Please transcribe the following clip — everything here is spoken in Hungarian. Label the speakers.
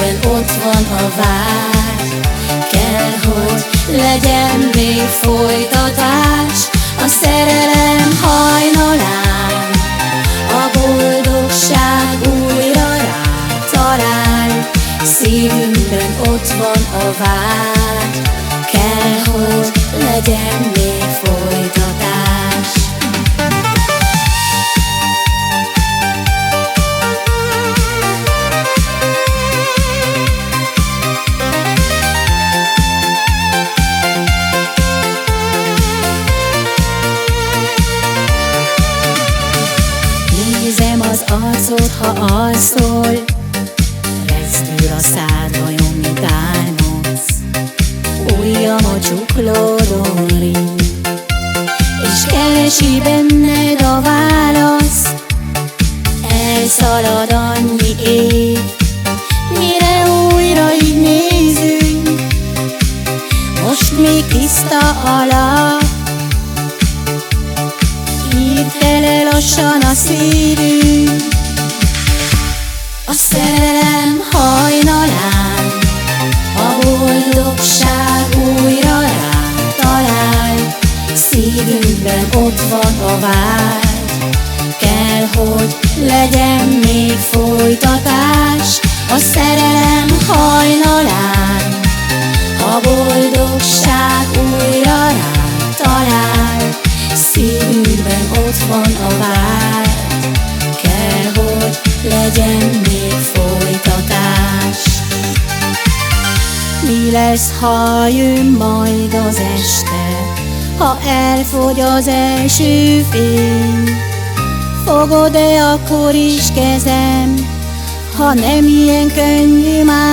Speaker 1: szívünkben ott van a vágy. Kell, hogy legyen még folytatás a szerelem hajnalán. A boldogság újra rád talál, szívünkben ott van a vágy. Kell, hogy legyen még folytatás. Nézem az arcod, ha alszol, rezdül a szád, vajon mit álmodsz? Ujjam a csuklódon ring, és keresi benned a választ. Elszalad annyi év, mire újra így nézünk. Most még tiszta a lap, írd tele lassan a szívünk. A szerelem hajnalán a boldogság újra rád talál, szívünkben ott van a vágy. Kell, hogy legyen még folytatás a szerelem hajnalán. A boldogság újra rád talál, szívünkben ott van a vágy. Kell, hogy legyen még folytatás. Mi lesz, ha jön majd az este, ha elfogy az első fény? Fogod-e akkor is kezem, ha nem ilyen könnyű már